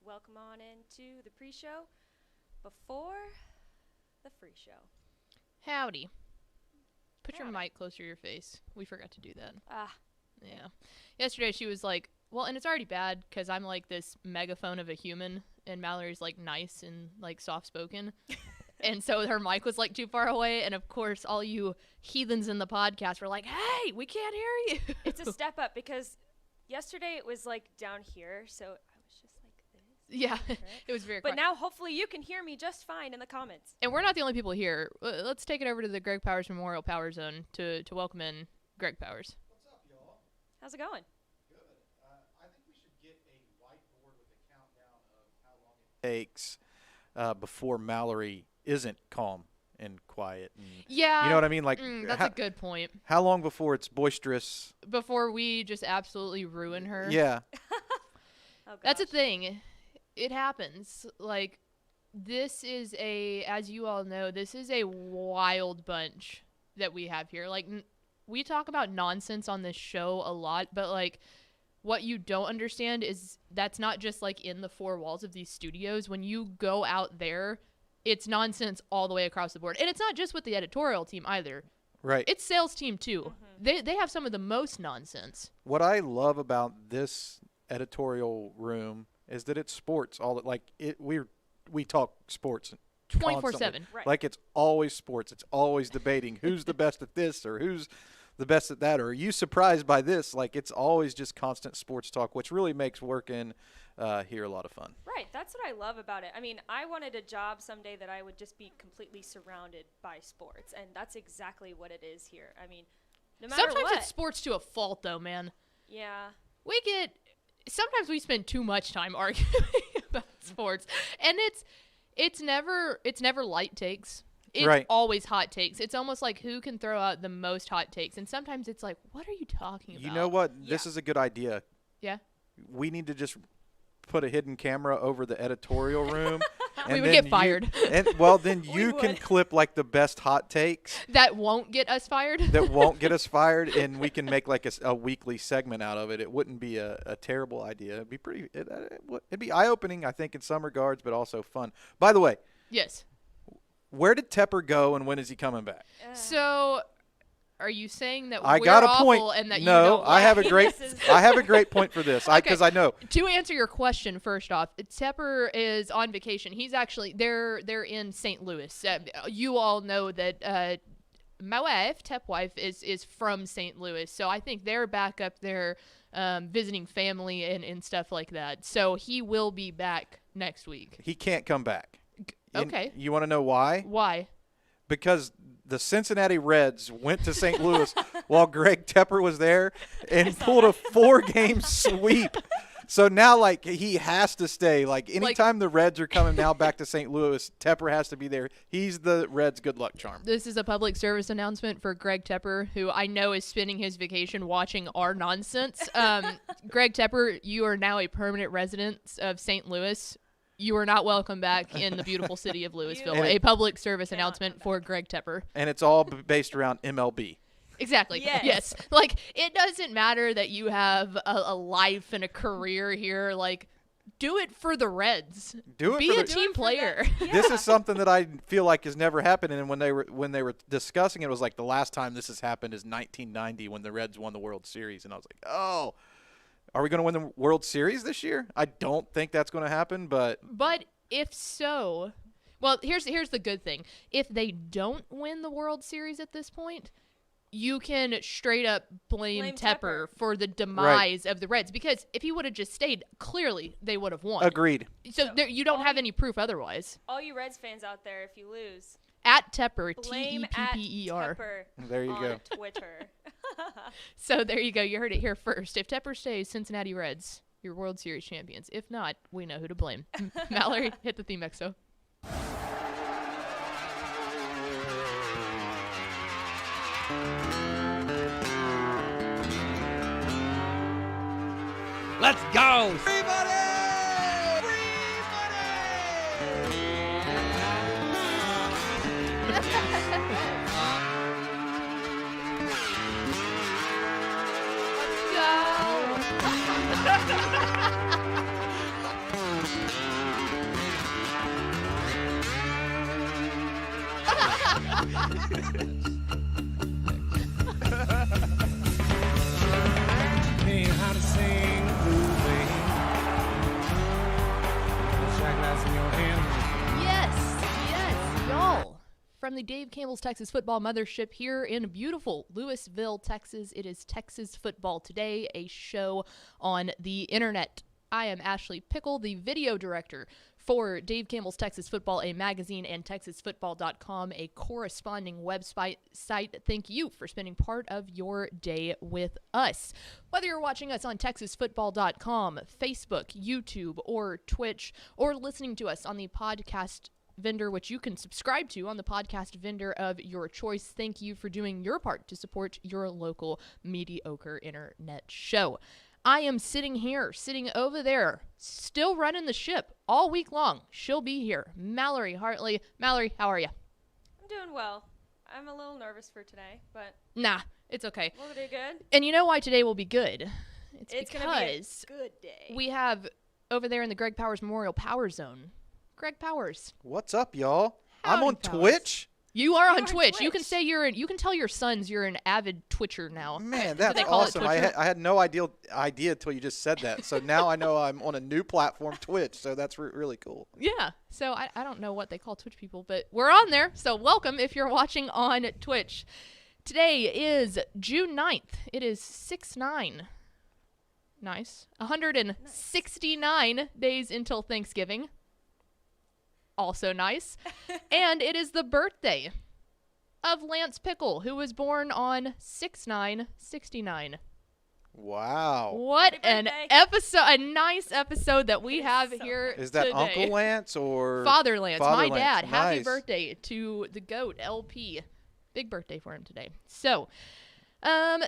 welcome on into the pre-show before the free show. Howdy. Put your mic closer to your face. We forgot to do that. Yeah. Yesterday she was like, well, and it's already bad because I'm like this megaphone of a human, and Mallory's like nice and like soft-spoken. And so her mic was like too far away, and of course all you heathens in the podcast were like, hey, we can't hear you. It's a step up because yesterday it was like down here, so I was just like this. Yeah, it was very But quiet. now hopefully you can hear me just fine in the comments. And we're not the only people here. Let's take it over to the Greg Powers Memorial Power Zone to welcome in Greg Powers. What's up, y'all? How's it going? Good. I think we should get a whiteboard with a countdown of how long it takes before Mallory isn't calm and quiet. And, Yeah. you know what I mean? Like, that's a good point. How long before it's boisterous? Before we just absolutely ruin her. Yeah. Oh, That's a gosh. thing. It happens. Like, this is as you all know, this is a wild bunch that we have here. Like, we talk about nonsense on this show a lot, but, like, what you don't understand is that's not just, like, in the four walls of these studios. When you go out there, it's nonsense all the way across the board. And it's not just with the editorial team either. Right. It's sales team, too. They have some of the most nonsense. What I love about this editorial room is that it's sports. We talk sports 24/7. constantly. Right. Like, it's always sports. It's always debating who's the best at this or who's the best at that, or are you surprised by this? Like, it's always just constant sports talk, which really makes working here a lot of fun. Right, that's what I love about it. I mean, I wanted a job someday that I would just be completely surrounded by sports, and that's exactly what it is here. I mean, no matter Sometimes what. it's sports to a fault, though, man. Yeah. Sometimes we spend too much time arguing about sports, and it's never light takes. It's Right. always hot takes. It's almost like who can throw out the most hot takes, and sometimes it's like, what are you talking about? You know what? This is a good idea. Yeah. We need to just put a hidden camera over the editorial room. We and would then get fired. Then We you can would. clip like the best hot takes That won't get us fired. that won't get us fired, and we can make like a weekly segment out of it. It wouldn't be a terrible idea. It'd be it'd be eye-opening, I think, in some regards, but also fun. By the way, Yes. where did Tepper go, and when is he coming back? So, are you saying that I we're got a awful point. and that you No, don't I have a like great this is- I have a great point for this. Okay. Because I know. To answer your question, first off, Tepper is on vacation. He's actually they're in St. Louis. You all know that my wife, Tepwife, is from St. Louis, so I think they're back up there visiting family and stuff like that. So he will be back next week. He can't come back. Okay. You want to know why? Why? Because the Cincinnati Reds went to St. Louis while Greg Tepper was there and pulled a 4-game sweep. So now, like, he has to stay. Like, anytime the Reds are coming now back to St. Louis, Tepper has to be there. He's the Reds' good luck charm. This is a public service announcement for Greg Tepper, who I know is spending his vacation watching our nonsense. Greg Tepper, you are now a permanent resident of St. Louis. You are not welcome back in the beautiful city of Louisville. And A public service cannot announcement come for Greg Tepper. And it's all based around MLB. Exactly. Yes. Like, it doesn't matter that you have a life and a career here. Like, do it for the Reds. Do it Be for a the- team player. This is something that I feel like has never happened. And when they were discussing it, it was like the last time this has happened is 1990 when the Reds won the World Series. And I was like, oh, are we going to win the World Series this year? I don't think that's going to happen, but But if so, well, here's the good thing. If they don't win the World Series at this point, you can straight up blame Tepper for the demise of the Reds. Because if he would have just stayed, clearly they would have won. agreed. So you don't have any proof otherwise. All you Reds fans out there, if you lose, At Tepper, blame at Tepper. Tepper There you on go. Twitter. So there you go. You heard it here first. If Tepper stays, Cincinnati Reds, you're World Series champions. If not, we know who to blame. Mallory, hit the theme, XO. Let's go! Let's go! Hey, how to sing blue thing. Shot glass in your hand. Yes, y'all. From the Dave Campbell's Texas Football Mothership here in beautiful Louisville, Texas, it is Texas Football Today, a show on the internet. I am Ashley Pickle, the video director for Dave Campbell's Texas Football, a magazine, and TexasFootball.com, a corresponding website. Thank you for spending part of your day with us. Whether you're watching us on TexasFootball.com, Facebook, YouTube, or Twitch, or listening to us on the podcast vendor, which you can subscribe to on the podcast vendor of your choice, thank you for doing your part to support your local mediocre internet show. I am sitting over there, still running the ship all week long. She'll be here. Mallory Hartley. Mallory, how are you? I'm doing well. I'm a little nervous for today, but Nah, it's okay. we'll do good. And you know why today will be good? It's because gonna be a good day. we have over there in the Greg Powers Memorial Power Zone, Greg Powers. What's up, y'all? I'm Howdy, on Powers. Twitch. You are on on Twitch. You can Twitch. say you can tell your sons you're an avid Twitcher now. Man, Do that's they call it awesome. Twitcher? I had no idea until you just said that. So now I know I'm on a new platform, Twitch. So that's really cool. Yeah. So I don't know what they call Twitch people, but we're on there. So welcome if you're watching on Twitch. Today is June 9th. It is 6/9. Nice. 169 days until Thanksgiving. Also nice. And it is the birthday of Lance Pickle, who was born on 6/9/69. Wow. What Happy an birthday. episode, a nice episode that we It is have so here Is that today. Uncle Lance or Father Lance, Father my Lance. dad. Happy Nice. birthday to the GOAT, LP. Big birthday for him today. So,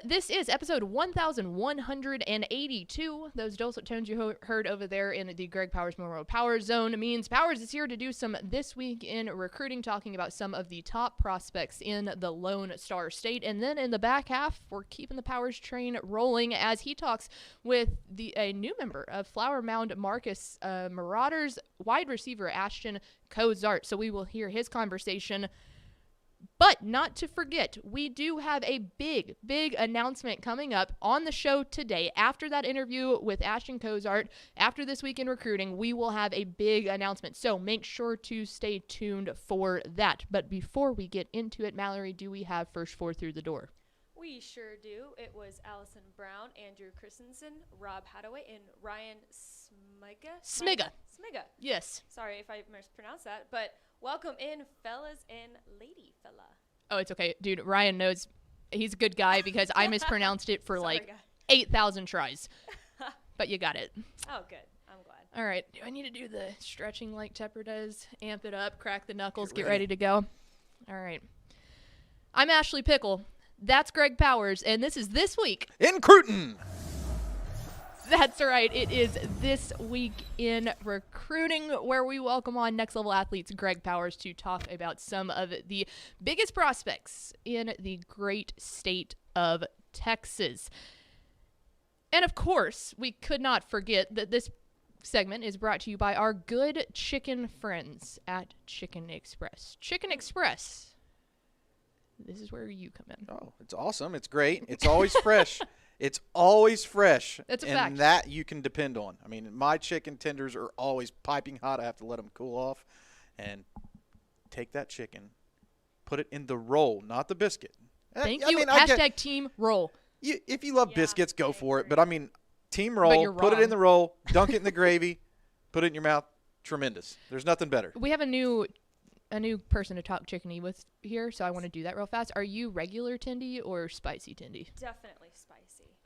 this is episode 1182. Those dulcet tones you heard over there in the Greg Powers Memorial Power Zone means Powers is here to do some This Week in Recruiting, talking about some of the top prospects in the Lone Star State. And then in the back half, we're keeping the Powers train rolling as he talks with a new member of Flower Mound Marcus Marauders, wide receiver Ashton Cozart. So we will hear his conversation. But not to forget, we do have a big announcement coming up on the show today. After that interview with Ashton Cozart, after This Week in Recruiting, we will have a big announcement. So make sure to stay tuned for that. But before we get into it, Mallory, do we have first four through the door? We sure do. It was Allison Brown, Andrew Christensen, Rob Hadaway, and Ryan Smiga. Smiga. Yes. Sorry if I mispronounced that, but welcome in, fellas and lady fella. Oh, it's okay. Dude, Ryan knows he's a good guy because I mispronounced it for Sorry, like guy. 8,000 tries. But you got it. Oh, good. I'm glad. All right. Do I need to do the stretching like Tepper does? Amp it up, crack the knuckles, Get get ready to go. All right. I'm Ashley Pickle. That's Greg Powers, and this is This Week. in Cruton? That's right. It is This Week in Recruiting, where we welcome on next level athletes Greg Powers to talk about some of the biggest prospects in the great state of Texas. And of course, we could not forget that this segment is brought to you by our good chicken friends at Chicken Express. Chicken Express. This is where you come in. Oh, it's awesome. It's great. It's always fresh. It's always fresh. That's a and fact. that you can depend on. I mean, my chicken tenders are always piping hot. I have to let them cool off. And take that chicken, put it in the roll, not the biscuit. Thank I you. mean, I get- Hashtag team roll. if you love Yeah, biscuits, go I for it. agree. But, I mean, team you're roll, put it wrong. in the roll, dunk it in the gravy, put it in your mouth. Tremendous. There's nothing better. We have a new person to talk chickeny with here, so I want to do that real fast. Are you regular Tindy or spicy Tindy? Definitely spicy.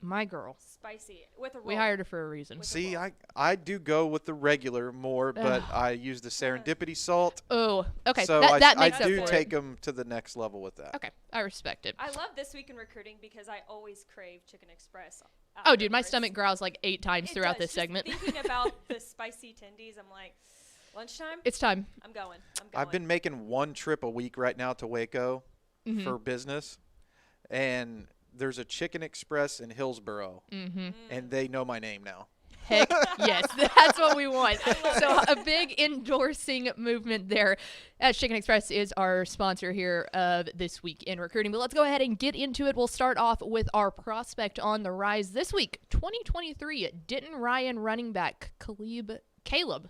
My girl. Spicy with a roll. We hired her for a reason. With- See, I do go with the regular more, but I use the serendipity salt. Oh, okay. So that I makes do up for take it. them to the next level with that. Okay, I respect it. I love This Week in Recruiting because I always crave Chicken Express. Oh, dude, my afterwards. stomach growls like 8 times It throughout does. this Just segment. Thinking about the spicy tendies, I'm like, lunchtime? It's time. I'm going. I've been making one trip a week right now to Waco Mm-hmm. for business, and there's a Chicken Express in Hillsboro, Mm-hmm. and they know my name now. Heck yes, that's what we want. So a big endorsing movement there. As Chicken Express is our sponsor here of This Week in Recruiting. But let's go ahead and get into it. We'll start off with our prospect on the rise this week. 2023 Denton Ryan running back Caleb.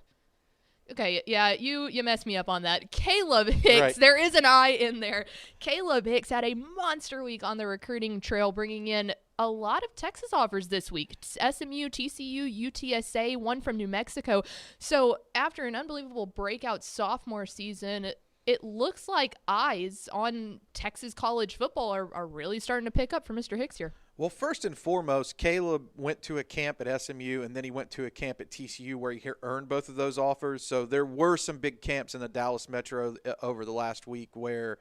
Okay, yeah, you messed me up on that. Caleb Hicks. Right. There is an I in there. Caleb Hicks had a monster week on the recruiting trail, bringing in a lot of Texas offers this week. SMU, TCU, UTSA, one from New Mexico. So after an unbelievable breakout sophomore season, it looks like eyes on Texas college football are really starting to pick up for Mr. Hicks here. Well, first and foremost, Caleb went to a camp at SMU, and then he went to a camp at TCU where he earned both of those offers. So there were some big camps in the Dallas metro over the last week where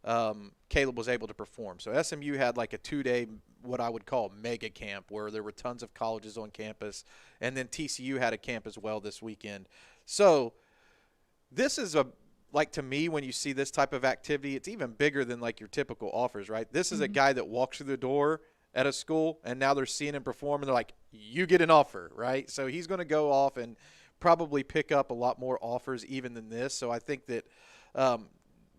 Caleb was able to perform. So SMU had like a 2-day, what I would call mega camp, where there were tons of colleges on campus, and then TCU had a camp as well this weekend. So this is like, to me, when you see this type of activity, it's even bigger than like your typical offers, right? This is a guy that walks through the door at a school, and now they're seeing him perform, and they're like, you get an offer, right? So he's going to go off and probably pick up a lot more offers even than this. So I think that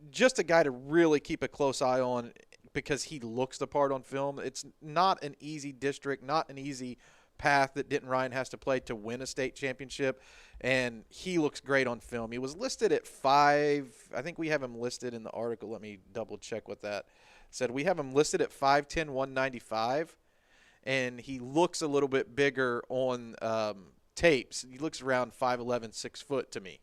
just a guy to really keep a close eye on because he looks the part on film. It's not an easy district, not an easy path that Denton Ryan has to play to win a state championship, and he looks great on film. He was listed at 5. I think we have him listed in the article. Let me double-check what that said. We have him listed at 5'10", 195, and he looks a little bit bigger on tapes. He looks around 5'11", 6 foot to me.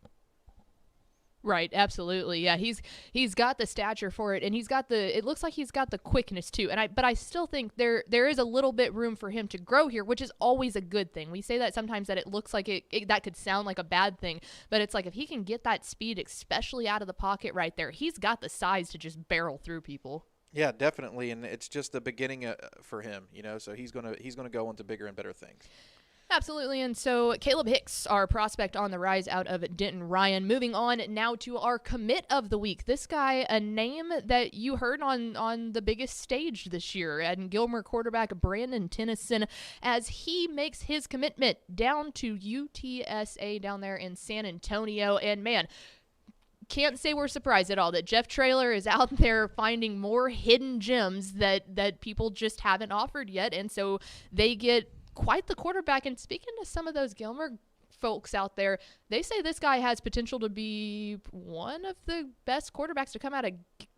Right, absolutely. Yeah, he's got the stature for it, and it looks like he's got the quickness too. But I still think there is a little bit room for him to grow here, which is always a good thing. We say that sometimes that it looks like it that could sound like a bad thing, but it's like if he can get that speed, especially out of the pocket right there, he's got the size to just barrel through people. Yeah, definitely, and it's just the beginning for him, so he's gonna go on to bigger and better things. Absolutely, and so Caleb Hicks, our prospect on the rise out of Denton Ryan. Moving on now to our commit of the week. This guy, a name that you heard on the biggest stage this year, and Gilmer quarterback Brandon Tennyson, as he makes his commitment down to UTSA down there in San Antonio. And man, can't say we're surprised at all that Jeff Traylor is out there finding more hidden gems that people just haven't offered yet, and so they get quite the quarterback. And speaking to some of those Gilmer folks out there, they say this guy has potential to be one of the best quarterbacks to come out of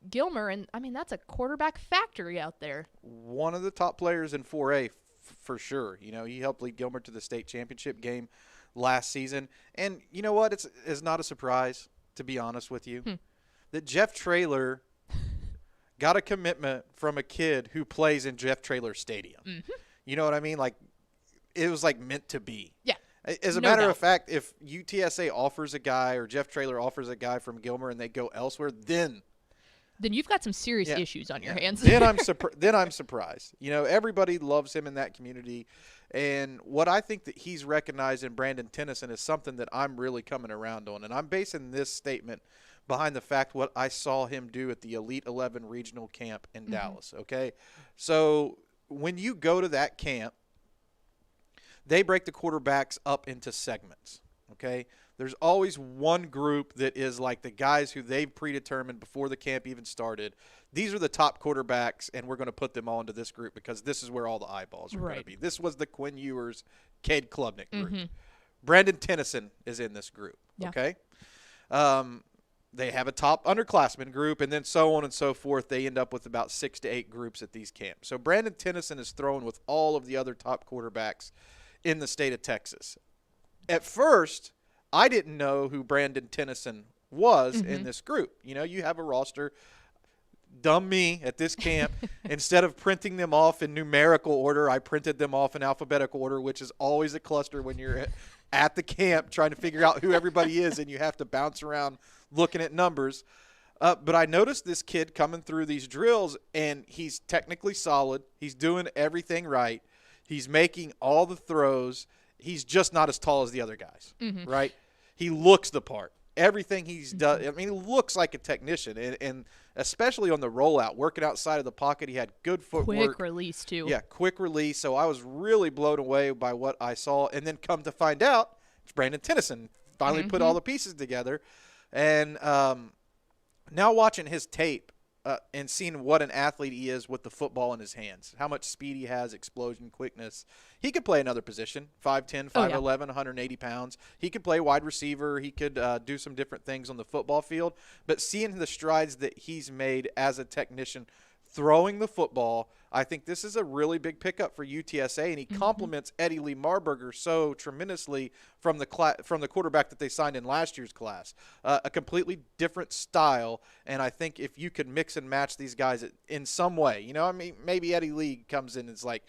Gilmer, and I mean that's a quarterback factory out there. One of the top players in 4A for sure. He helped lead Gilmer to the state championship game last season, and you know what? It's not a surprise, to be honest with you, that Jeff Traylor got a commitment from a kid who plays in Jeff Traylor Stadium. Mm-hmm. You know what I mean? Like, it was like meant to be. Yeah. As a matter of fact, if UTSA offers a guy or Jeff Traylor offers a guy from Gilmer and they go elsewhere, then you've got some serious issues on your hands. Then I'm surprised. Everybody loves him in that community. And what I think that he's recognized in Brandon Tennyson is something that I'm really coming around on. And I'm basing this statement behind the fact what I saw him do at the Elite 11 regional camp in Dallas, okay? So when you go to that camp, they break the quarterbacks up into segments, okay? There's always one group that is like the guys who they've predetermined before the camp even started. These are the top quarterbacks, and we're going to put them all into this group because this is where all the eyeballs are going to be. This was the Quinn Ewers, Cade Klubnik group. Brandon Tennyson is in this group, okay? They have a top underclassmen group, and then so on and so forth. They end up with about 6 to 8 groups at these camps. So Brandon Tennyson is thrown with all of the other top quarterbacks in the state of Texas. At first, I didn't know who Brandon Tennyson was in this group. You have a roster. Dumb me at this camp. Instead of printing them off in numerical order, I printed them off in alphabetical order, which is always a cluster when you're at the camp trying to figure out who everybody is, and you have to bounce around looking at numbers. But I noticed this kid coming through these drills, and he's technically solid. He's doing everything right. He's making all the throws. He's just not as tall as the other guys, right? He looks the part. everything he's done. I mean, he looks like a technician, and especially on the rollout, working outside of the pocket. He had good footwork. Quick release, too. Yeah, quick release. So I was really blown away by what I saw. And then come to find out, it's Brandon Tennyson. Finally put all the pieces together. And now watching his tape and seeing what an athlete he is with the football in his hands, how much speed he has, explosion, quickness. He could play another position, 5'10", 5'11", 180 pounds. He could play wide receiver. He could do some different things on the football field. But seeing the strides that he's made as a technician throwing the football, I think this is a really big pickup for UTSA, and he complements Eddie Lee Marburger so tremendously from the quarterback that they signed in last year's class. A completely different style, and I think if you could mix and match these guys in some way, I mean, maybe Eddie Lee comes in and is like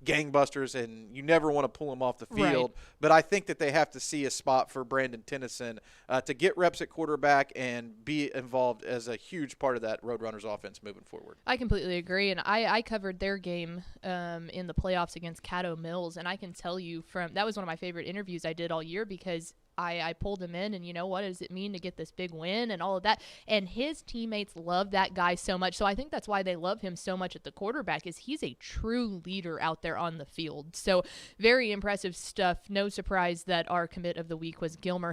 gangbusters and you never want to pull him off the field, but I think that they have to see a spot for Brandon Tennyson to get reps at quarterback and be involved as a huge part of that Roadrunners offense moving forward. I completely agree, and I covered their game in the playoffs against Caddo Mills, and I can tell you that was one of my favorite interviews I did all year because I pulled him in, and what does it mean to get this big win and all of that, and his teammates love that guy so much. So I think that's why they love him so much at the quarterback, is he's a true leader out there on the field. So very impressive stuff. No surprise that our commit of the week was Gilmer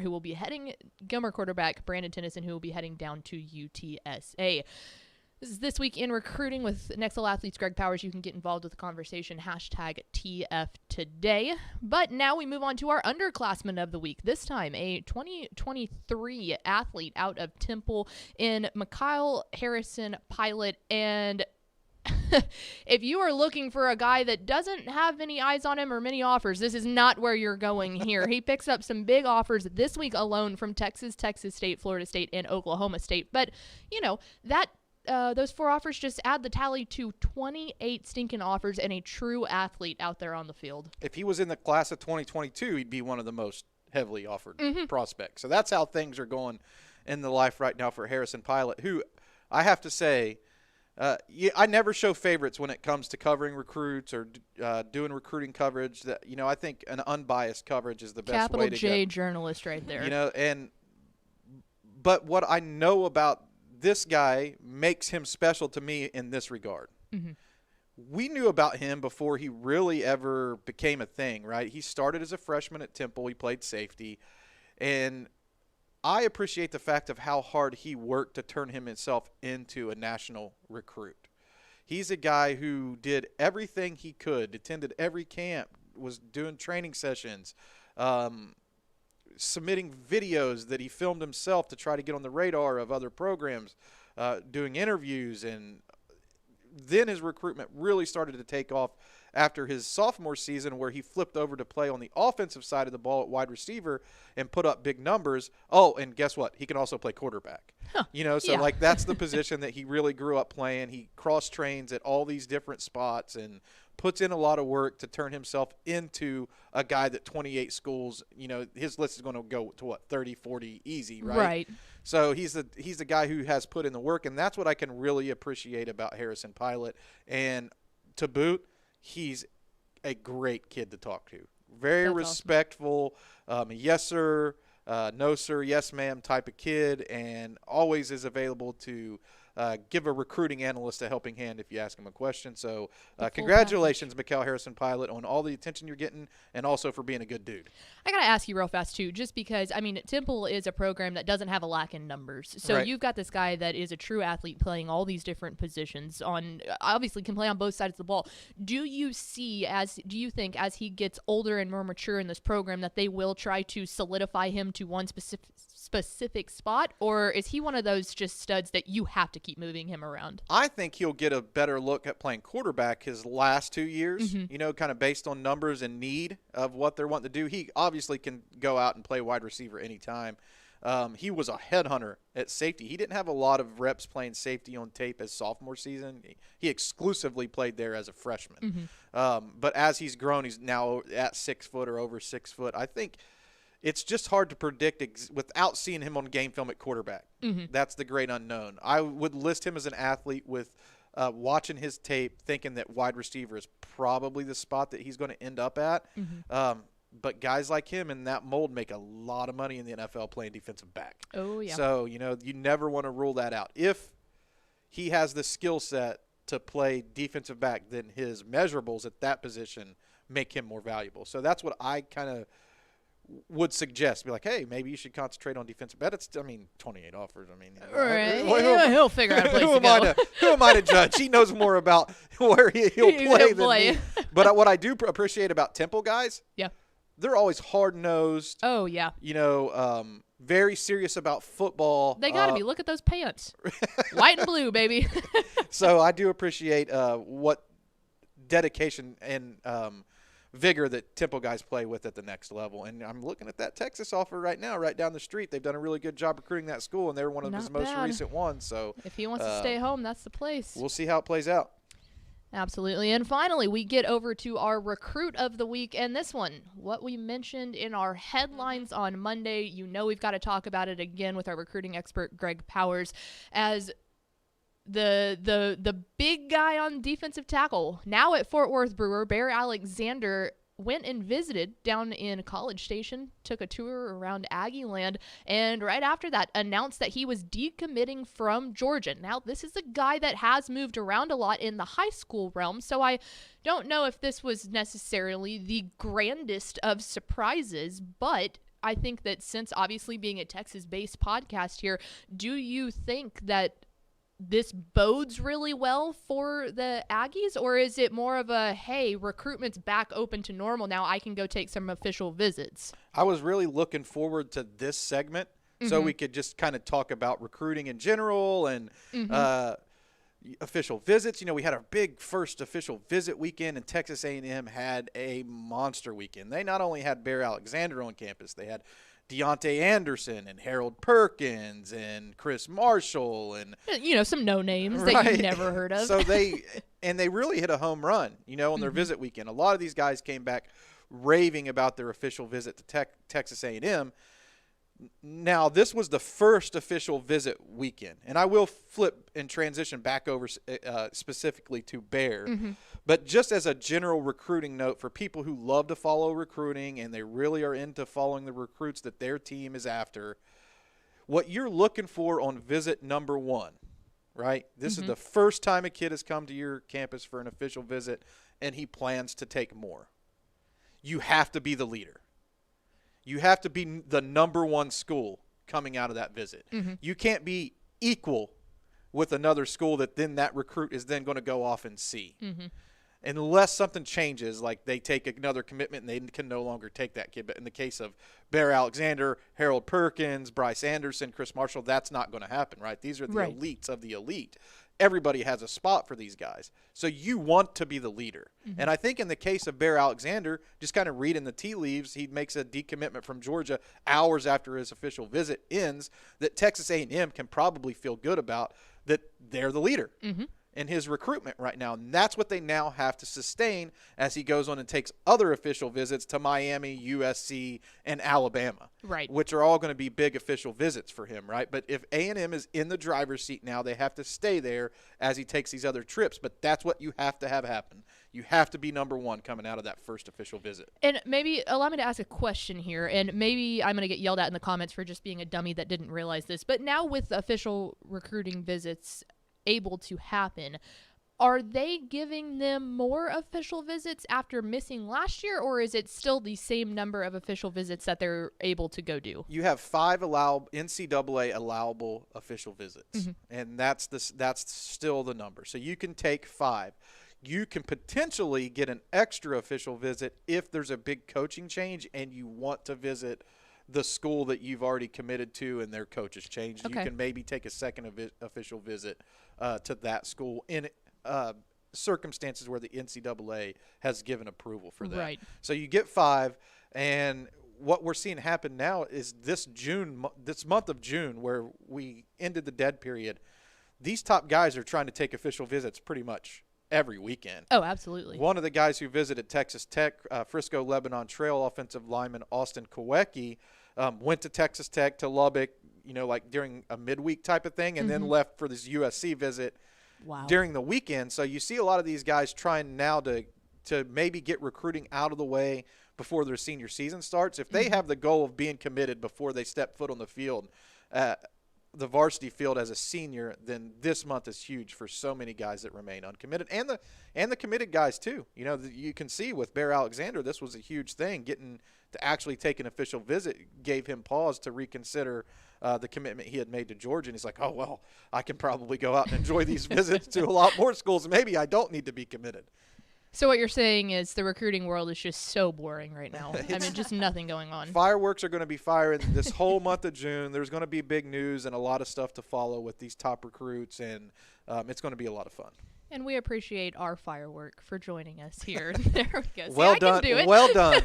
quarterback Brandon Tennyson, who will be heading down to UTSA. This is This Week in Recruiting with Nexel Athletes. Greg Powers. You can get involved with the conversation, #TFToday. But now we move on to our underclassman of the week. This time, a 2023 athlete out of Temple in Mikhail Harrison Pilot. And if you are looking for a guy that doesn't have many eyes on him or many offers, this is not where you're going here. He picks up some big offers this week alone from Texas, Texas State, Florida State, and Oklahoma State. But, those 4 offers just add the tally to 28 stinking offers and a true athlete out there on the field. If he was in the class of 2022, he'd be one of the most heavily offered prospects. So that's how things are going in the life right now for Harrison Pilot, who I have to say, I never show favorites when it comes to covering recruits or doing recruiting coverage. That I think an unbiased coverage is the best way to Capital J journalist right there. But what I know about this guy makes him special to me in this regard. We knew about him before he really ever became a thing, right? He started as a freshman at Temple. He played safety. And I appreciate the fact of how hard he worked to turn himself into a national recruit. He's a guy who did everything he could, attended every camp, was doing training sessions, submitting videos that he filmed himself to try to get on the radar of other programs, doing interviews, and then his recruitment really started to take off after his sophomore season, where he flipped over to play on the offensive side of the ball at wide receiver and put up big numbers. Oh, and guess what? He can also play quarterback. That's the position that he really grew up playing. He cross-trains at all these different spots and puts in a lot of work to turn himself into a guy that 28 schools, his list is going to go to 30, 40 easy, right? Right. So he's the guy who has put in the work, and that's what I can really appreciate about Harrison Pilot. And to boot, he's a great kid to talk to. Very That's respectful, yes sir, no sir, yes ma'am type of kid, and always is available to give a recruiting analyst a helping hand if you ask him a question. So congratulations, Mikhail Harrison Pilot, on all the attention you're getting and also for being a good dude. I got to ask you real fast, too, just because, Temple is a program that doesn't have a lack in numbers. So Right. You've got this guy that is a true athlete playing all these different positions, obviously can play on both sides of the ball. Do you think as he gets older and more mature in this program that they will try to solidify him to one specific spot, or is he one of those just studs that you have to keep moving him around? I think he'll get a better look at playing quarterback his last 2 years, kind of based on numbers and need of what they're wanting to do. He obviously can go out and play wide receiver anytime. He was a headhunter at safety. He didn't have a lot of reps playing safety on tape as sophomore season. He exclusively played there as a freshman. But as he's grown, he's now at 6 foot or over 6 foot. I think it's just hard to predict without seeing him on game film at quarterback. That's the great unknown. I would list him as an athlete with watching his tape, thinking that wide receiver is probably the spot that he's going to end up at. But guys like him in that mold make a lot of money in the NFL playing defensive back. Oh, yeah. So, you never want to rule that out. If he has the skill set to play defensive back, then his measurables at that position make him more valuable. So that's what I kind of would suggest. Be like, hey, maybe you should concentrate on defensive back. 28 offers. I mean, Right. He'll figure out a place to go. Who am I to judge? He knows more about where he'll play than me. But what I do appreciate about Temple guys, yeah, they're always hard-nosed. Oh, yeah. Very serious about football. They got to be. Look at those pants. White and blue, baby. So I do appreciate what dedication and vigor that Temple guys play with at the next level. And I'm looking at that Texas offer right now, right down the street. They've done a really good job recruiting that school, and they were one of his most recent ones. So if he wants to stay home, that's the place. We'll see how it plays out. Absolutely. And finally, we get over to our recruit of the week. And this one, what we mentioned in our headlines on Monday, we've got to talk about it again with our recruiting expert, Greg Powers, as the big guy on defensive tackle. Now at Fort Worth Brewer, Bear Alexander went and visited down in College Station, took a tour around Aggie land, and right after that announced that he was decommitting from Georgia. Now, this is a guy that has moved around a lot in the high school realm, so I don't know if this was necessarily the grandest of surprises, but I think that since obviously being a Texas-based podcast here, do you think that this bodes really well for the Aggies, or is it more of a, hey, recruitment's back open to normal now, I can go take some official visits? I was really looking forward to this segment so we could just kind of talk about recruiting in general and official visits. We had our big first official visit weekend, and Texas A&M had a monster weekend. They not only had Bear Alexander on campus, they had Deontay Anderson and Harold Perkins and Chris Marshall and some no names that you've never heard of. So they really hit a home run, on their visit weekend. A lot of these guys came back raving about their official visit to Texas A&M. Now, this was the first official visit weekend, and I will flip and transition back over specifically to Bear. But just as a general recruiting note for people who love to follow recruiting and they really are into following the recruits that their team is after, what you're looking for on visit number 1, right? This is the first time a kid has come to your campus for an official visit, and he plans to take more. You have to be the leader. You have to be the number 1 school coming out of that visit. You can't be equal with another school that then that recruit is then going to go off and see. Unless something changes, like they take another commitment and they can no longer take that kid. But in the case of Bear Alexander, Harold Perkins, Bryce Anderson, Chris Marshall, that's not going to happen, right? These are the elites of the elite. Everybody has a spot for these guys. So you want to be the leader. And I think in the case of Bear Alexander, just kind of reading the tea leaves, he makes a decommitment from Georgia hours after his official visit ends, that Texas A&M can probably feel good about that they're the leader in his recruitment right now. And that's what they now have to sustain as he goes on and takes other official visits to Miami, USC, and Alabama, which are all going to be big official visits for him, right? But if A&M is in the driver's seat now, they have to stay there as he takes these other trips. But that's what you have to have happen. You have to be number 1 coming out of that first official visit. And maybe allow me to ask a question here, and maybe I'm going to get yelled at in the comments for just being a dummy that didn't realize this. But now with official recruiting visits able to happen, are they giving them more official visits after missing last year, or is it still the same number of official visits that they're able to go do? You have 5 NCAA allowable official visits, and that's still the number. So you can take 5. You can potentially get an extra official visit if there's a big coaching change and you want to visit the school that you've already committed to and their coach has changed. You can maybe take a second official visit to that school in circumstances where the NCAA has given approval for that. So you get 5, and what we're seeing happen now is this month of June, where we ended the dead period, these top guys are trying to take official visits pretty much every weekend. Oh, absolutely. One of the guys who visited Texas Tech, Frisco Lebanon Trail offensive lineman Austin Kowecki, went to Texas Tech to Lubbock, like during a midweek type of thing, and then left for this USC visit during the weekend. So you see a lot of these guys trying now to maybe get recruiting out of the way before their senior season starts. If they have the goal of being committed before they step foot on the field, the varsity field as a senior, then this month is huge for so many guys that remain uncommitted, and the committed guys too. You know, you can see with Bear Alexander, this was a huge thing. Getting to actually take an official visit gave him pause to reconsider the commitment he had made to Georgia. And he's like, oh, well, I can probably go out and enjoy these visits to a lot more schools. Maybe I don't need to be committed. So what you're saying is the recruiting world is just so boring right now. I mean, just nothing going on. Fireworks are going to be firing this whole month of June. There's going to be big news and a lot of stuff to follow with these top recruits, and it's going to be a lot of fun. And we appreciate our firework for joining us here. There we go. See, Well I done. Can do it. Well done.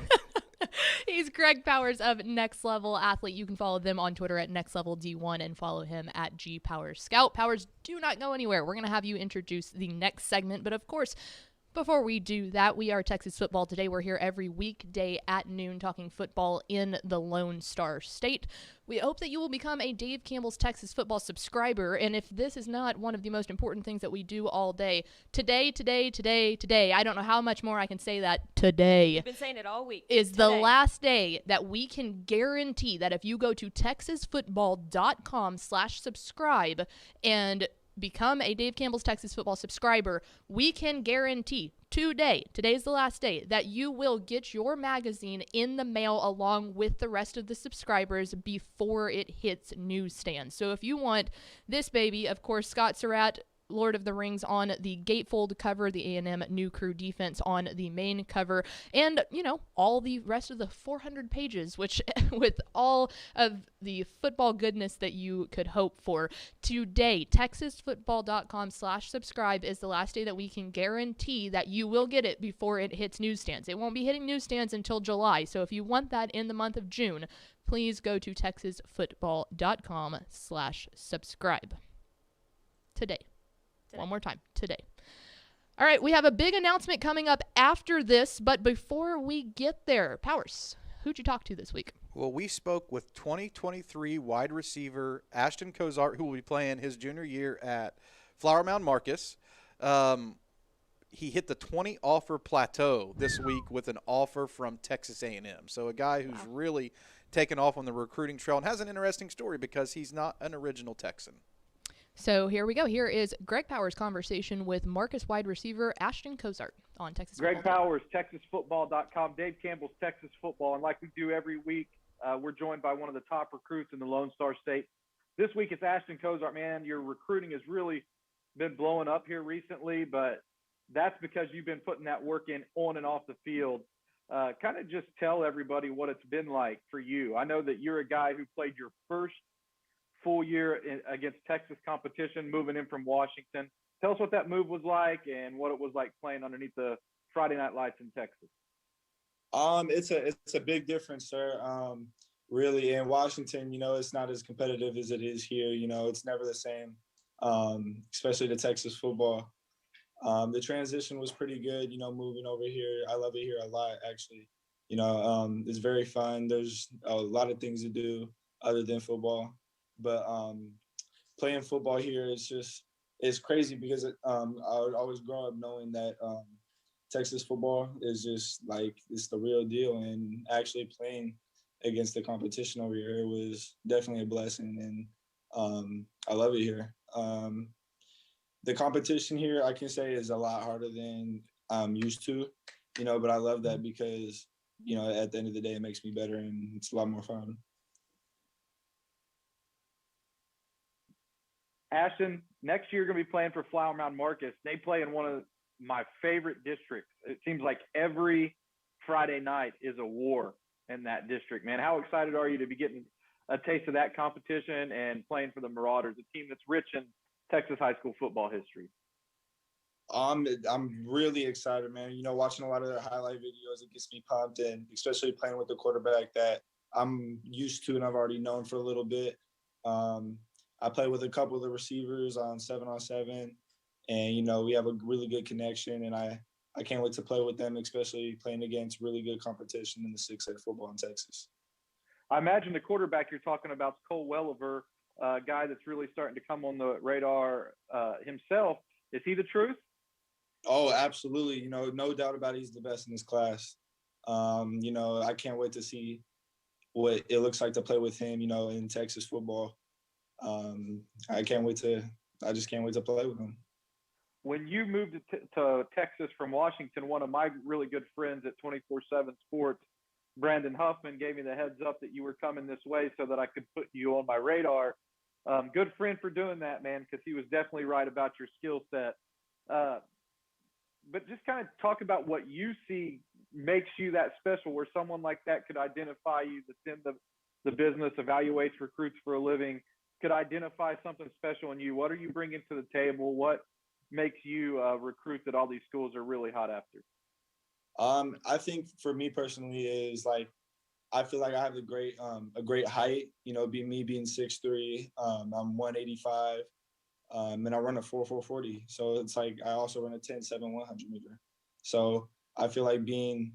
He's Greg Powers of Next Level Athlete. You can follow them on Twitter at Next Level D1 and follow him at G Powers Scout. Powers, do not go anywhere. We're going to have you introduce the next segment, but of course, before we do that, we are Texas Football Today. We're here every weekday at noon talking football in the Lone Star State. We hope that you will become a Dave Campbell's Texas Football subscriber. And if this is not one of the most important things that we do all day, today, I don't know how much more I can say that today. You've been saying it all week. Is the last day that we can guarantee that if you go to texasfootball.com/subscribe and become a Dave Campbell's Texas Football subscriber, we can guarantee today's the last day, that you will get your magazine in the mail along with the rest of the subscribers before it hits newsstands. So if you want this baby, of course, Scott Surratt, Lord of the Rings on the gatefold cover, the A&M New Crew Defense on the main cover, and, you know, all the rest of the 400 pages, which with all of the football goodness that you could hope for. Today, texasfootball.com/subscribe is the last day that we can guarantee that you will get it before it hits newsstands. It won't be hitting newsstands until July, so if you want that in the month of June, please go to texasfootball.com/subscribe. Today. One more time, today. All right, we have a big announcement coming up after this, but before we get there, Powers, who'd you talk to this week? Well, we spoke with 2023 wide receiver Ashton Cozart, who will be playing his junior year at Flower Mound Marcus. He hit the 20 offer plateau this week with an offer from Texas A&M. So a guy who's really taken off on the recruiting trail and has an interesting story because he's not an original Texan. So here we go. Here is Greg Powers' conversation with Marcus wide receiver Ashton Cozart on Texas Greg Football. Powers, TexasFootball.com, Dave Campbell's Texas Football. And like we do every week, we're joined by one of the top recruits in the Lone Star State. This week it's Ashton Cozart. Man, your recruiting has really been blowing up here recently, but that's because you've been putting that work in on and off the field. Kind of just tell everybody what it's been like for you. I know that you're a guy who played your first full year against Texas competition, moving in from Washington. Tell us what that move was like and what it was like playing underneath the Friday night lights in Texas. It's a big difference, sir. Really, in Washington, you know, it's not as competitive as it is here. You know, it's never the same, especially the Texas football. The transition was pretty good, you know, moving over here. I love it here a lot, actually. You know, it's very fun. There's a lot of things to do other than football. But playing football here it's crazy because I would always grow up knowing that Texas football is just like it's the real deal, and actually playing against the competition over here was definitely a blessing, and I love it here. The competition here, I can say, is a lot harder than I'm used to, you know, but I love that because, you know, at the end of the day, it makes me better and it's a lot more fun. Ashton, next year you're going to be playing for Flower Mound Marcus. They play in one of my favorite districts. It seems like every Friday night is a war in that district, man. How excited are you to be getting a taste of that competition and playing for the Marauders, a team that's rich in Texas high school football history? I'm really excited, man. You know, watching a lot of their highlight videos, it gets me pumped, and especially playing with the quarterback that I'm used to and I've already known for a little bit. I play with a couple of the receivers on 7-on-7, and, you know, we have a really good connection, and I can't wait to play with them, especially playing against really good competition in the 6A football in Texas. I imagine the quarterback you're talking about is Cole Welliver, a guy that's really starting to come on the radar himself. Is he the truth? Oh, absolutely. You know, no doubt about it, he's the best in his class. You know, I can't wait to see what it looks like to play with him, you know, in Texas football. I can't wait to. I just can't wait to play with him. When you moved to Texas from Washington, one of my really good friends at 24/7 Sports, Brandon Huffman, gave me the heads up that you were coming this way so that I could put you on my radar. Good friend for doing that, man, because he was definitely right about your skill set. But just kind of talk about what you see makes you that special, where someone like that could identify you, that's in the business, evaluates recruits for a living, could identify something special in you. What are you bringing to the table? What makes you a recruit that all these schools are really hot after? I think for me personally is like I feel like I have a great height. You know, being 6'3", I'm 185, and I run a 4.40. So it's like I also run a 10.7 100 meter. So I feel like being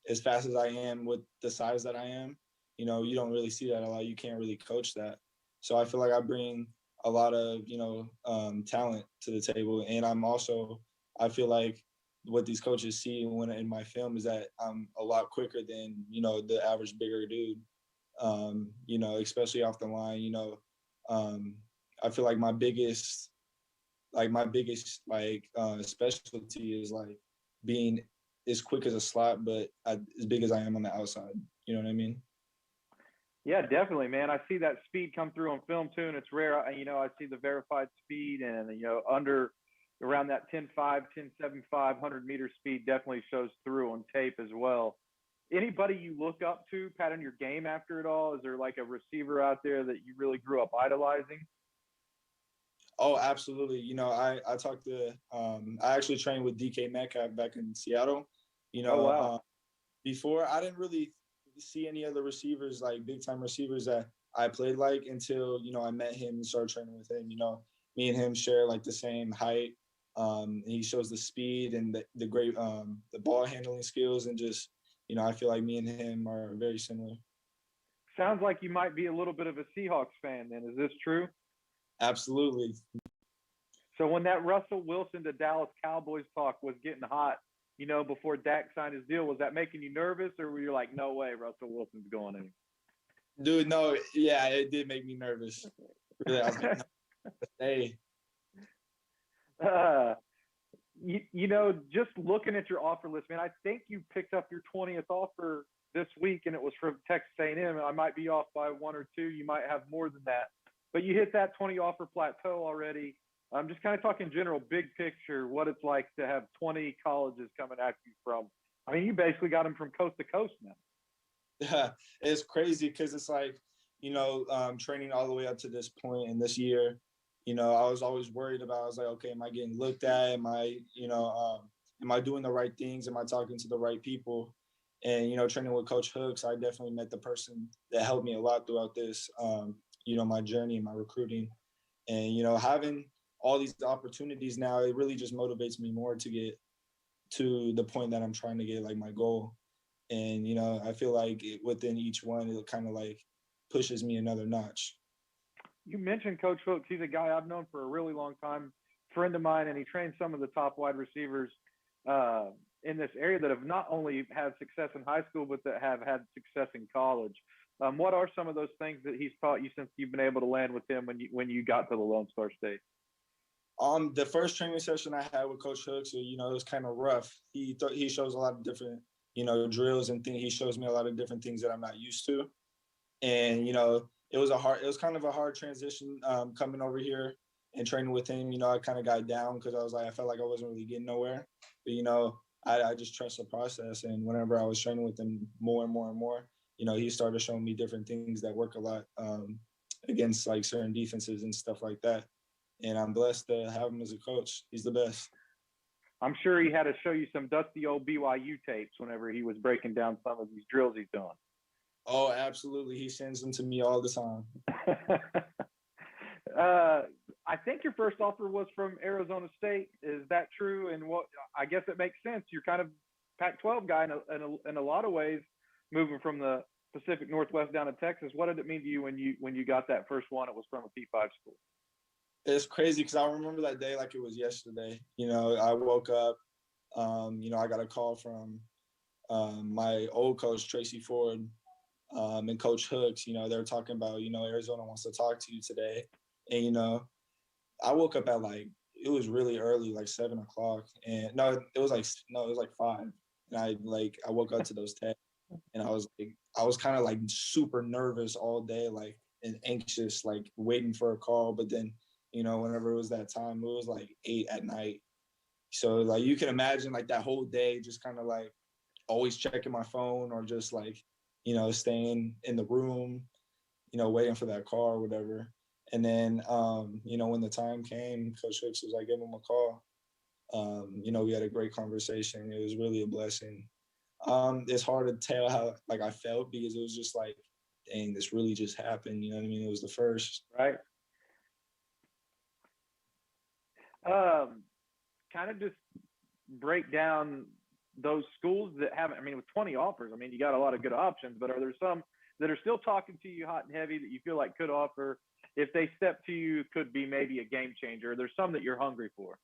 as fast as I am with the size that I am, you know, you don't really see that a lot. You can't really coach that. So I feel like I bring a lot of, you know, talent to the table. And I feel like what these coaches see when in my film is that I'm a lot quicker than, you know, the average bigger dude, you know, especially off the line, you know. I feel like my biggest specialty is like being as quick as a slot, but as big as I am on the outside. You know what I mean? Yeah, definitely, man. I see that speed come through on film too, and it's rare. You know, I see the verified speed, and you know, around that 10.5, 10.75, 100-meter speed definitely shows through on tape as well. Anybody you look up to, pattern your game after it all? Is there like a receiver out there that you really grew up idolizing? Oh, absolutely. You know, I talked to I actually trained with DK Metcalf back in Seattle. You Oh know, wow. before I didn't really see any other receivers like big time receivers that I played like until, you know, I met him and started training with him. You know, me and him share like the same height. He shows the speed and the great the ball handling skills, and just, you know, I feel like me and him are very similar. Sounds like you might be a little bit of a Seahawks fan then. Is this true? Absolutely. So when that Russell Wilson to Dallas Cowboys talk was getting hot, you know, before Dak signed his deal, was that making you nervous, or were you like, no way, Russell Wilson's going in? Dude, no, yeah, it did make me nervous. Really, I was like, no, hey. uh, you know, just looking at your offer list, man, I think you picked up your 20th offer this week, and it was from Texas A&M. I might be off by one or two. You might have more than that, but you hit that 20 offer plateau already. I'm just kind of talking general, big picture, what it's like to have 20 colleges coming at you from. I mean, you basically got them from coast to coast now. Yeah, it's crazy because it's like, you know, training all the way up to this point in this year, you know, I was always worried about, I was like, okay, am I getting looked at? Am I, you know, am I doing the right things? Am I talking to the right people? And, you know, training with Coach Hooks, I definitely met the person that helped me a lot throughout this, you know, my journey and my recruiting. And, you know, having all these opportunities now, it really just motivates me more to get to the point that I'm trying to get, like my goal. And, you know, I feel like within each one, it kind of like pushes me another notch. You mentioned Coach Hooks. He's a guy I've known for a really long time, friend of mine, and he trains some of the top wide receivers uh, in this area that have not only had success in high school, but that have had success in college. What are some of those things that he's taught you since you've been able to land with him when you got to the Lone Star State? The first training session I had with Coach Hooks, you know, it was kind of rough. He shows a lot of different, you know, drills and things. He shows me a lot of different things that I'm not used to. And, you know, it was kind of a hard transition coming over here and training with him. You know, I kind of got down because I felt like I wasn't really getting nowhere. But, you know, I just trust the process. And whenever I was training with him more and more and more, you know, he started showing me different things that work a lot against like certain defenses and stuff like that. And I'm blessed to have him as a coach. He's the best. I'm sure he had to show you some dusty old BYU tapes whenever he was breaking down some of these drills he's doing. Oh, absolutely. He sends them to me all the time. I think your first offer was from Arizona State. Is that true? And what I guess it makes sense. You're kind of Pac-12 guy in a lot of ways, moving from the Pacific Northwest down to Texas. What did it mean to you when you got that first one? It was from a P5 school. It's crazy because I remember that day like it was yesterday. You know, I woke up. You know, I got a call from my old coach Tracy Ford and Coach Hooks, they were talking about, Arizona wants to talk to you today. And, I woke up at it was really early, like 7 o'clock. And no, it was like 5. And I woke up to those texts, and I was kind of like super nervous all day, like, and anxious, like waiting for a call. But then, whenever it was that time, it was like 8 at night. So like you can imagine like that whole day just kind of like always checking my phone, or just like, staying in the room, waiting for that call or whatever. And then, when the time came, Coach Hicks was like, give him a call. We had a great conversation. It was really a blessing. It's hard to tell how like I felt, because it was just like, dang, this really just happened. You know what I mean? It was the first. Right. Kind of just break down those schools that haven't, I mean, with 20 offers, I mean, you got a lot of good options, but are there some that are still talking to you hot and heavy that you feel like could offer, if they step to you, could be maybe a game changer? There's some that you're hungry for.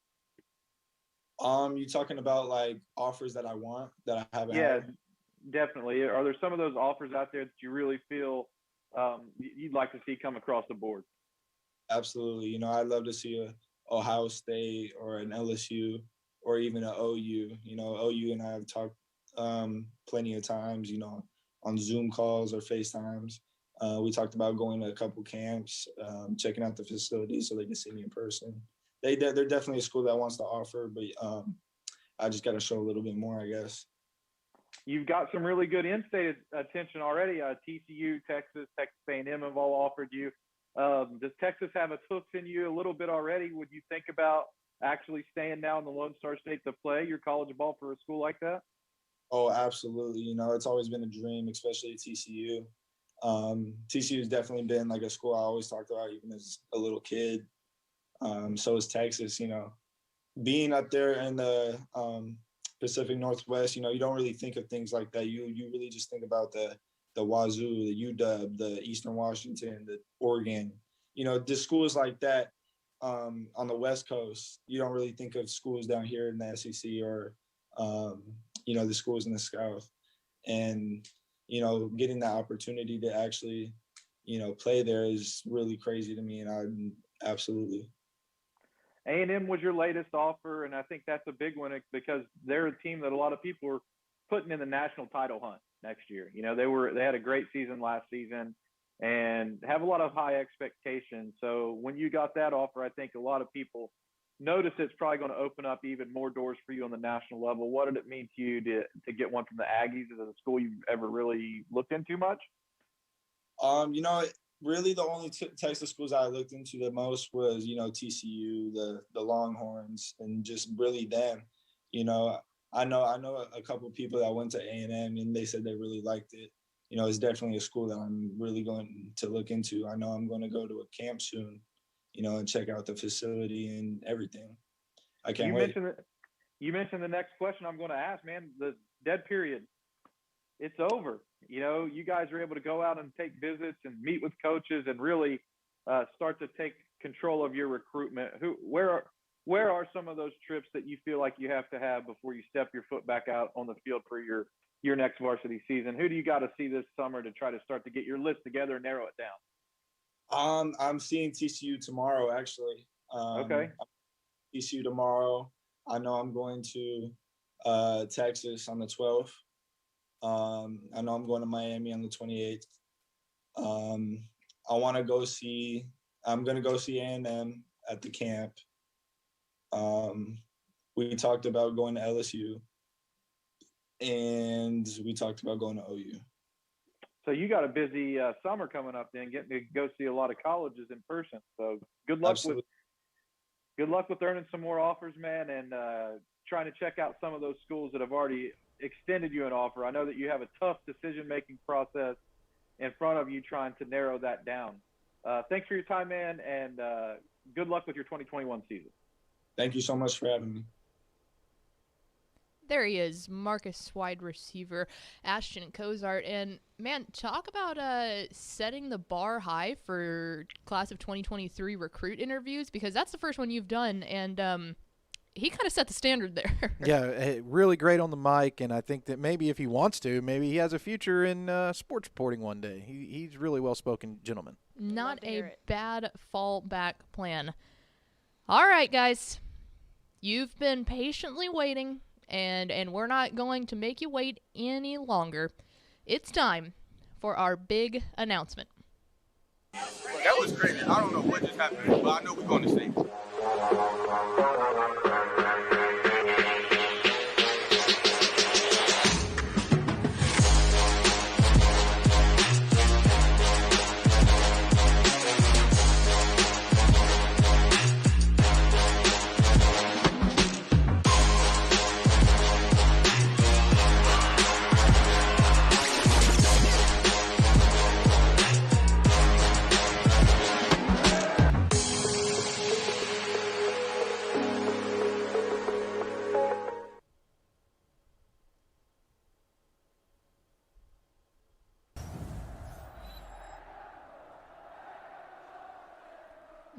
You talking about like offers that I want that I haven't Yeah, had? definitely. Are there some of those offers out there that you really feel you'd like to see come across the board? Absolutely. I'd love to see a Ohio State or an LSU or even an OU. OU and I have talked plenty of times, on Zoom calls or FaceTimes. We talked about going to a couple camps, checking out the facilities so they can see me in person. They're definitely a school that wants to offer, but I just got to show a little bit more, I guess. You've got some really good in-state attention already. TCU, Texas A&M have all offered you. Does Texas have its hooks in you a little bit already? Would you think about actually staying now in the Lone Star State to play your college ball for a school like that? Oh, absolutely. It's always been a dream, especially at TCU. TCU has definitely been like a school I always talked about, even as a little kid. So is Texas. Being up there in the Pacific Northwest, you don't really think of things like that. You really just think about the Wazoo, the UW, the Eastern Washington, the Oregon. The schools like that on the West Coast. You don't really think of schools down here in the SEC or the schools in the South. And getting that opportunity to actually play there is really crazy to me, and I absolutely. A&M was your latest offer, and I think that's a big one because they're a team that a lot of people are putting in the national title hunt next year. They had a great season last season and have a lot of high expectations. So when you got that offer, I think a lot of people notice it's probably going to open up even more doors for you on the national level. What did it mean to you to get one from the Aggies? Is it a school you've ever really looked into much? Really the only Texas schools I looked into the most was, TCU, the Longhorns, and just really them. I know a couple of people that went to A&M, and they said they really liked it. It's definitely a school that I'm really going to look into. I know I'm going to go to a camp soon, and check out the facility and everything. I can't wait. You mentioned the next question I'm going to ask, man. The dead period, it's over. You guys are able to go out and take visits and meet with coaches and really start to take control of your recruitment. Where are some of those trips that you feel like you have to have before you step your foot back out on the field for your next varsity season? Who do you got to see this summer to try to start to get your list together and narrow it down? I'm seeing TCU tomorrow, actually. Okay. TCU tomorrow. I know I'm going to Texas on the 12th. I know I'm going to Miami on the 28th. I'm going to go see A&M at the camp. We talked about going to LSU, and we talked about going to OU. So you got a busy summer coming up then, getting to go see a lot of colleges in person. So good luck with earning some more offers, man, and trying to check out some of those schools that have already extended you an offer. I know that you have a tough decision-making process in front of you trying to narrow that down. Thanks for your time, man, and good luck with your 2021 season. Thank you so much for having me. There he is, Marcus wide receiver, Ashton Cozart. And, man, talk about setting the bar high for class of 2023 recruit interviews, because that's the first one you've done. And he kind of set the standard there. Yeah, really great on the mic, and I think that maybe if he wants to, maybe he has a future in sports reporting one day. He's really well-spoken gentleman. Not to hear a it. bad fallback plan. All right, guys. You've been patiently waiting, and we're not going to make you wait any longer. It's time for our big announcement. That was crazy. I don't know what just happened, but I know we're going to state.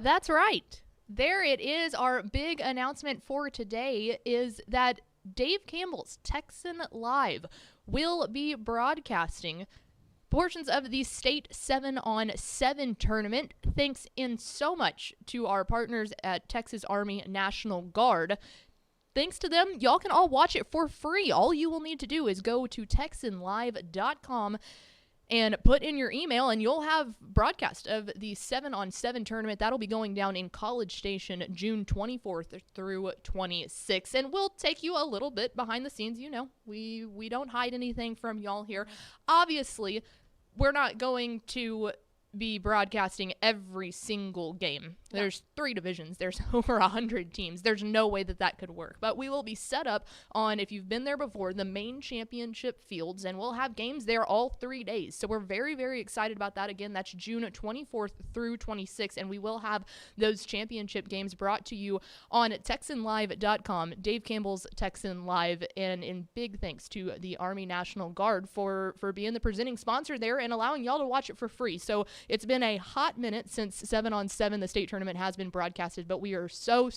That's right. There it is. Our big announcement for today is that Dave Campbell's Texan Live will be broadcasting portions of the state 7-on-7 tournament. Thanks in so much to our partners at Texas Army National Guard. Thanks to them, y'all can all watch it for free. All you will need to do is go to TexanLive.com and put in your email, and you'll have broadcast of the 7-on-7 tournament. That'll be going down in College Station June 24th through 26th. And we'll take you a little bit behind the scenes. You know, we don't hide anything from y'all here. Obviously, we're not going to be broadcasting every single game. There's 3 divisions. There's over 100 teams. There's no way that could work. But we will be set up on, if you've been there before, the main championship fields, and we'll have games there all 3 days. So we're very, very excited about that. Again, that's June 24th through 26th, and we will have those championship games brought to you on TexanLive.com, Dave Campbell's Texan Live, and in big thanks to the Army National Guard for being the presenting sponsor there and allowing y'all to watch it for free. So it's been a hot minute since 7-on-7, the state tournament, has been broadcasted, but we are so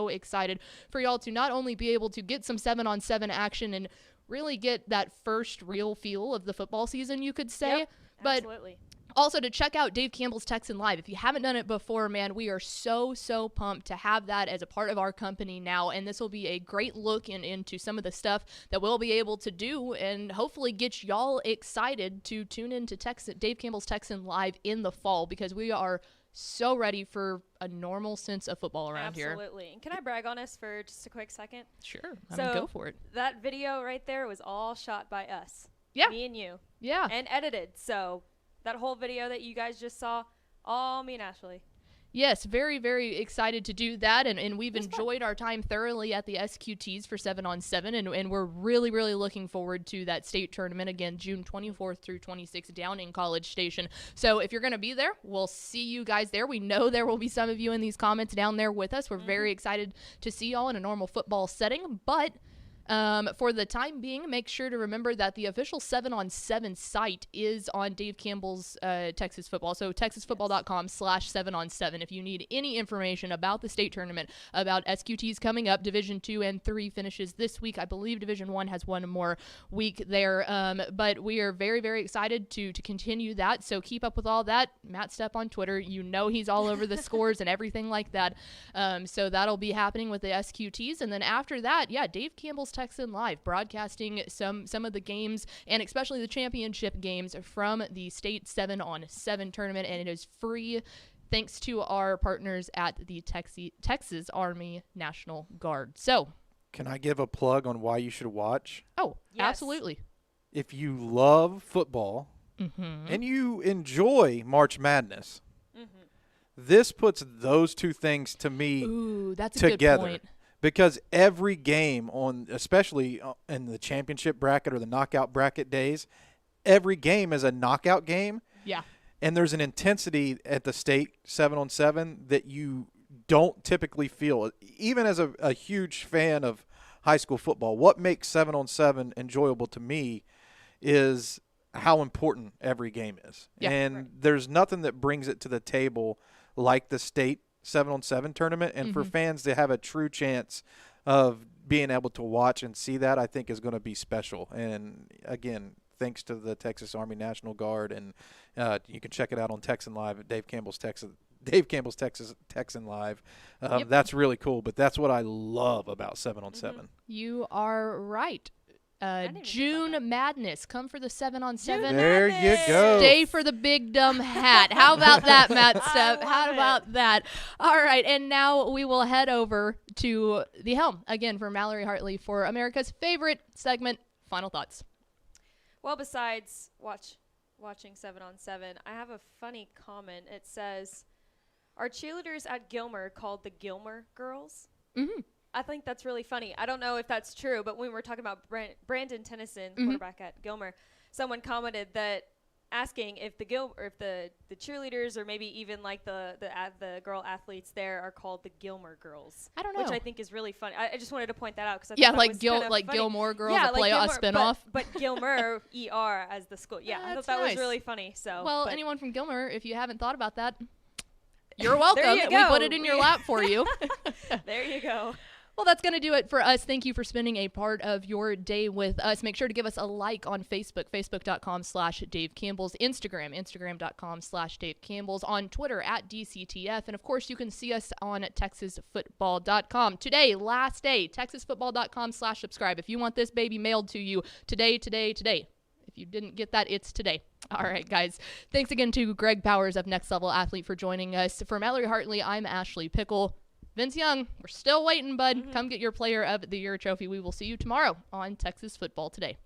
excited for y'all to not only be able to get some 7-on-7 action and really get that first real feel of the football season, you could say, Yep, but absolutely. also to check out Dave Campbell's Texan Live. If you haven't done it before, man, we are so pumped to have that as a part of our company now, and this will be a great look into some of the stuff that we'll be able to do and hopefully get y'all excited to tune into Dave Campbell's Texan Live in the fall, because we are so ready for a normal sense of football around here. Absolutely. And can I brag on us for just a quick second? Sure. So Go for it. That video right there was all shot by us. Yeah. Me and you. Yeah. And edited. So that whole video that you guys just saw, all me and Ashley. Yes, very, very excited to do that, and we've It was enjoyed our time thoroughly at the SQTs for 7-on-7, and we're really, really looking forward to that state tournament, again, June 24th through 26th down in College Station. So if you're going to be there, we'll see you guys there. We know there will be some of you in these comments down there with us. We're very excited to see y'all in a normal football setting, but for the time being, make sure to remember that the official 7-on-7 site is on Dave Campbell's Texas Football. So texasfootball.com/7-on-7. If you need any information about the state tournament, about SQTs coming up, Division 2 and 3 finishes this week. I believe Division 1 has one more week there. But we are very, very excited to continue that. So keep up with all that. Matt Stepp on Twitter, you know he's all over the scores and everything like that. So that'll be happening with the SQTs. And then after that, yeah, Dave Campbell's Texan Live, broadcasting some of the games, and especially the championship games from the state 7-on-7 tournament, and it is free thanks to our partners at the Texas Army National Guard. So, Can I give a plug on why you should watch? oh, Yes. absolutely. If you love football and you enjoy March Madness, this puts those two things to me Ooh, that's a together. good point. Because every game especially in the championship bracket or the knockout bracket days, every game is a knockout game. Yeah. And there's an intensity at the state 7-on-7 that you don't typically feel. Even as a huge fan of high school football, what makes 7-on-7 enjoyable to me is how important every game is. Yeah. And there's nothing that brings it to the table like the state 7-on-7 tournament, and for fans to have a true chance of being able to watch and see that, I think is going to be special. And again, thanks to the Texas Army National Guard, and you can check it out on Texan Live at Dave Campbell's Texas Texan Live. Yep. That's really cool. But that's what I love about 7-on-7. You are right. didn't even think about June that. Madness. Come for the 7-on-7. There you go. Stay for the big dumb hat. How about that, Matt Stepp? love How it. about that? All right, and now we will head over to the helm again for Mallory Hartley for America's favorite segment, Final Thoughts. Well, besides watching 7-on-7, I have a funny comment. It says, "Are cheerleaders at Gilmer called the Gilmer Girls?" Mm-hmm. I think that's really funny. I don't know if that's true, but when we were talking about Brandon Tennyson, quarterback at Gilmer, someone commented that asking if the cheerleaders or maybe even like the girl athletes there are called the Gilmer Girls. I don't know. Which I think is really funny. I just wanted to point that out because Yeah, thought like that was kinda funny. Gilmore Girls, Yeah, a play Gilmore, a spinoff. but Gilmer ER as the school. Yeah, I That's thought that nice. was really funny. So Well, but anyone from Gilmer, if you haven't thought about that, you're welcome. There you We put go. it in your lap for you. there you go. Well, that's going to do it for us. Thank you for spending a part of your day with us. Make sure to give us a like on Facebook, facebook.com/Dave Campbell's, Instagram.com/Dave Campbell's, on Twitter @DCTF. And, of course, you can see us on TexasFootball.com. Today, last day, TexasFootball.com/subscribe. If you want this baby mailed to you today. If you didn't get that, it's today. All right, guys. Thanks again to Greg Powers of Next Level Athlete for joining us. For Mallory Hartley, I'm Ashley Pickle. Vince Young, we're still waiting, bud. Come get your Player of the Year trophy. We will see you tomorrow on Texas Football Today.